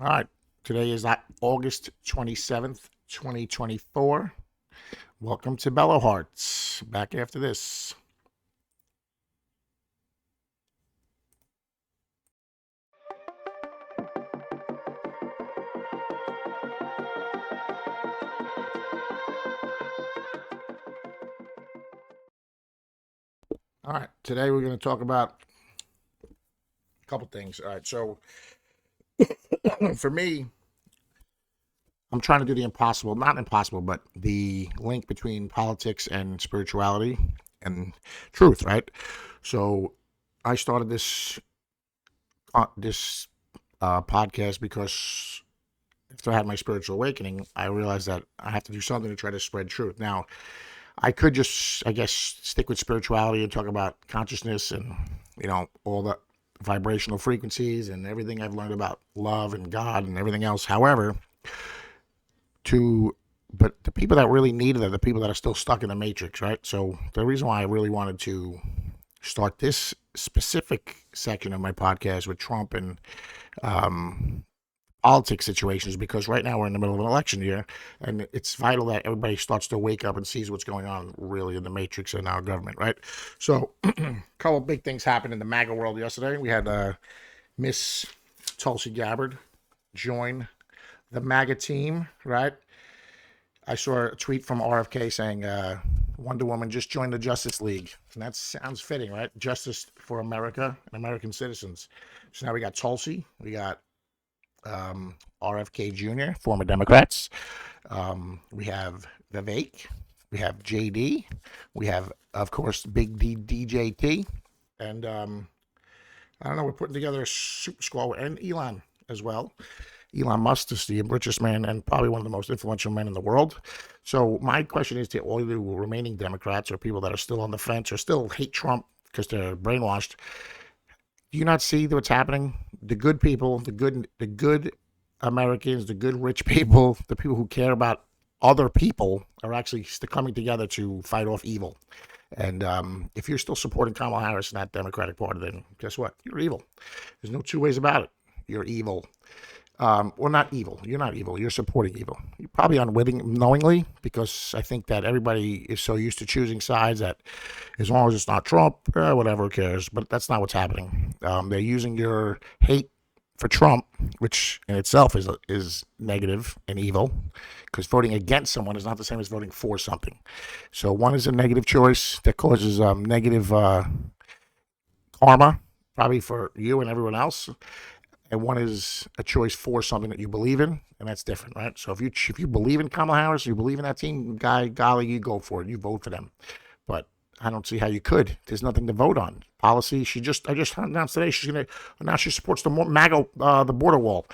All right. Today is August 27th, 2024. Welcome to BelloHeart. Back after this. All right. Today we're going to talk about a couple things. All right. So for me, I'm trying to do the impossible, not impossible, but the link between politics and spirituality and truth, right? So I started this podcast because after I had my spiritual awakening, I realized that I have to do something to try to spread truth. Now, I could just, I guess, stick with spirituality and talk about consciousness and, all the vibrational frequencies and everything I've learned about love and God and everything else. However, but the people that really need it are the people that are still stuck in the matrix, right? So the reason why I really wanted to start this specific section of my podcast with Trump and politics situations, because right now we're in the middle of an election year, and it's vital that everybody starts to wake up and sees what's going on really in the matrix in our government, right? So a couple of big things happened in the MAGA world yesterday. We had Miss Tulsi Gabbard join the MAGA team, right? I saw a tweet from RFK saying Wonder Woman just joined the Justice League, and that sounds fitting, right? Justice for America and American citizens. So now we got Tulsi, we got RFK Jr., former Democrats. We have Vivek. We have JD. We have, of course, Big D DJT. And I don't know, we're putting together a super squad, and Elon as well. Elon Musk is the richest man and probably one of the most influential men in the world. So my question is to all the remaining Democrats or people that are still on the fence or still hate Trump because they're brainwashed. Do you not see what's happening? The good people, the good Americans, the good rich people, the people who care about other people are actually coming together to fight off evil. And if you're still supporting Kamala Harris and that Democratic Party, then guess what? You're evil. There's no two ways about it. You're evil. Well, not evil. You're not evil. You're supporting evil. You're probably unwitting, knowingly, because I think that everybody is so used to choosing sides that as long as it's not Trump, whatever, who cares? But that's not what's happening. They're using your hate for Trump, which in itself is negative and evil, because voting against someone is not the same as voting for something. So one is a negative choice that causes negative karma, probably for you and everyone else, and one is a choice for something that you believe in, and that's different, right? So if you believe in Kamala Harris, you believe in that team, golly, you go for it, you vote for them. But I don't see how you could. There's nothing to vote on. Policy. I just announced today she's gonna announce she supports the MAGA, the border wall.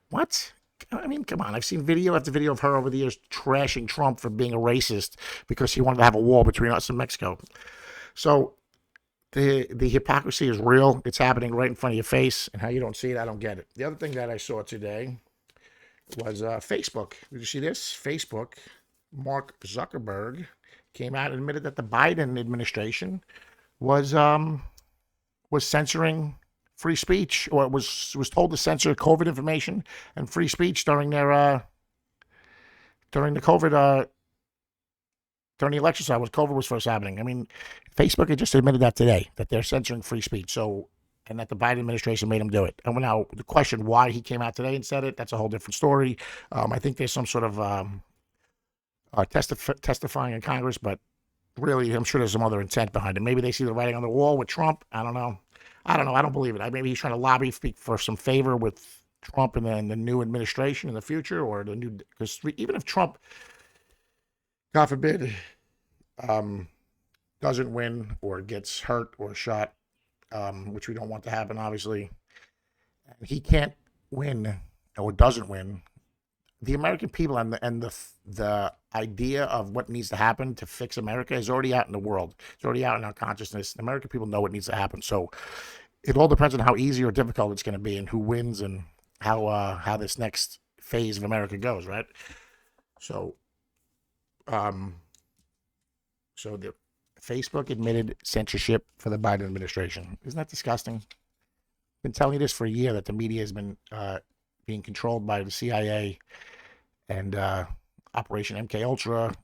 What? I mean, come on. I've seen video after video of her over the years trashing Trump for being a racist because he wanted to have a wall between us and Mexico. So the hypocrisy is real. It's happening right in front of your face, and how you don't see it, I don't get it. The other thing that I saw today was Facebook. Did you see this? Facebook. Mark Zuckerberg came out and admitted that the Biden administration was censoring free speech, or was told to censor COVID information and free speech during the COVID during the election cycle, when COVID was first happening. I mean, Facebook had just admitted that today, that they're censoring free speech. So, and that the Biden administration made him do it. And now the question why he came out today and said it, that's a whole different story. I think there's some sort of testifying in Congress, but really, I'm sure there's some other intent behind it. Maybe they see the writing on the wall with Trump. I don't know. I don't believe it. Maybe he's trying to lobby for some favor with Trump and then the new administration in the future, or the new, because even if Trump, God forbid, um, doesn't win or gets hurt or shot, which we don't want to happen, obviously, he can't win or doesn't win. The American people and the idea of what needs to happen to fix America is already out in the world. It's already out in our consciousness. The American people know what needs to happen. So it all depends on how easy or difficult it's going to be, and who wins, and how this next phase of America goes, right? So um, so the Facebook admitted censorship for the Biden administration. Isn't that disgusting? Been telling you this for a year, that the media has been being controlled by the CIA and Operation MK Ultra.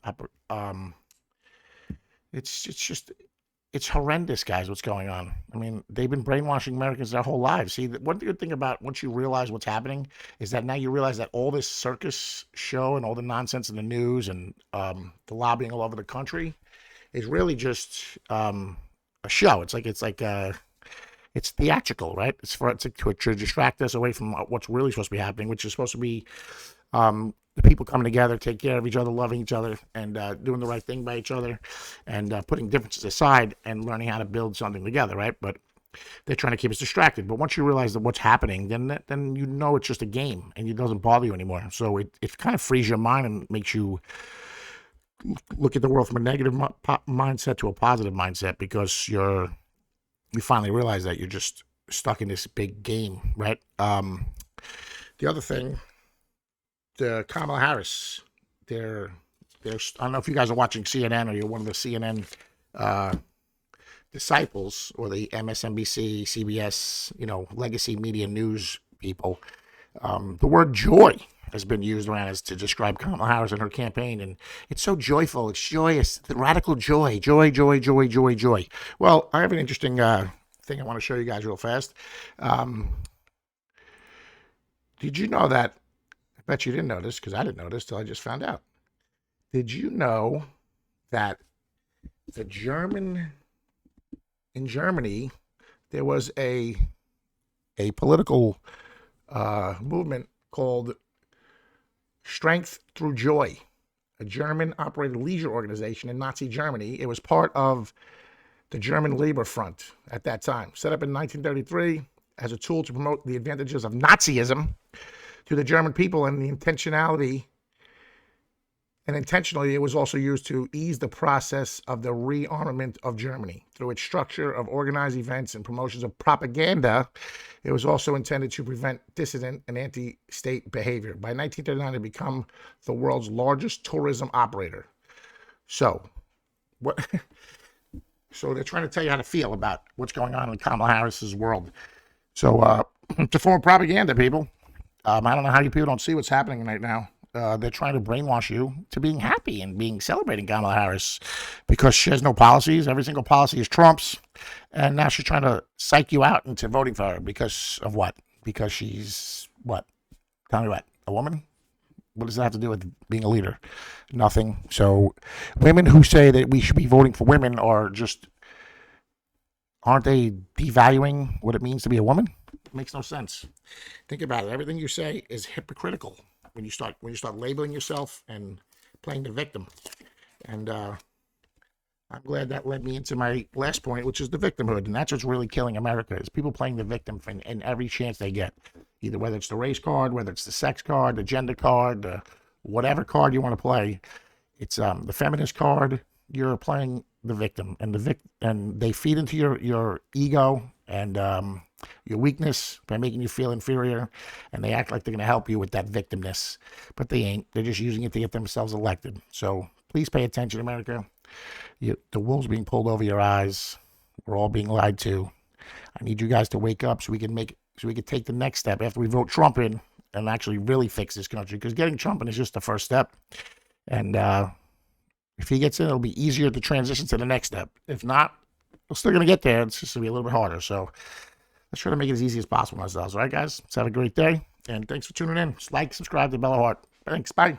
It's horrendous, guys, what's going on. I mean, they've been brainwashing Americans their whole lives. See, one good thing about once you realize what's happening is that now you realize that all this circus show and all the nonsense in the news and the lobbying all over the country is really just a show. It's theatrical, right? To distract us away from what's really supposed to be happening, which is supposed to be the people coming together, take care of each other, loving each other, and doing the right thing by each other, and putting differences aside and learning how to build something together, right? But they're trying to keep us distracted. But once you realize that what's happening, then you know it's just a game, and it doesn't bother you anymore. So it kind of frees your mind and makes you look at the world from a negative mindset to a positive mindset, because you finally realize that you're just stuck in this big game, right? The other thing, the Kamala Harris, I don't know if you guys are watching CNN or you're one of the CNN disciples or the MSNBC, CBS, legacy media news people. The word joy has been used around as to describe Kamala Harris and her campaign, and it's so joyful. It's joyous, the radical joy, joy, joy, joy, joy, joy. Well, I have an interesting thing I want to show you guys real fast. Did you know that? I bet you didn't know this, because I didn't know this till I just found out. Did you know that in Germany, there was a political movement called Strength Through Joy, a German-operated leisure organization in Nazi Germany. It was part of the German Labor Front at that time, set up in 1933 as a tool to promote the advantages of Nazism to the German people, and intentionally, it was also used to ease the process of the rearmament of Germany. Through its structure of organized events and promotions of propaganda, it was also intended to prevent dissident and anti-state behavior. By 1939, it became the world's largest tourism operator. So, so they're trying to tell you how to feel about what's going on in Kamala Harris's world. So, it's a form of propaganda, people. I don't know how you people don't see what's happening right now. They're trying to brainwash you to being happy and celebrating Kamala Harris because she has no policies. Every single policy is Trump's. And now she's trying to psych you out into voting for her because of what? Because she's what? Tell me what? A woman? What does that have to do with being a leader? Nothing. So women who say that we should be voting for women aren't they devaluing what it means to be a woman? It makes no sense. Think about it. Everything you say is hypocritical when you start labeling yourself and playing the victim. And I'm glad that led me into my last point, which is the victimhood. And that's what's really killing America, is people playing the victim in every chance they get. Either whether it's the race card, whether it's the sex card, the gender card, whatever card you want to play. It's the feminist card. You're playing the victim, and they feed into your ego and your weakness by making you feel inferior, and they act like they're going to help you with that victimness, but they ain't. They're just using it to get themselves elected. So please pay attention, America. The wool's being pulled over your eyes. We're all being lied to. I need you guys to wake up so we can take the next step after we vote Trump in and actually really fix this country, because getting Trump in is just the first step. And if he gets in, it'll be easier to transition to the next step. If not, we're still going to get there. It's just going to be a little bit harder. So let's try to make it as easy as possible on ourselves. All right, guys? Let's have a great day. And thanks for tuning in. Just like, subscribe to BelloHeart. Thanks. Bye.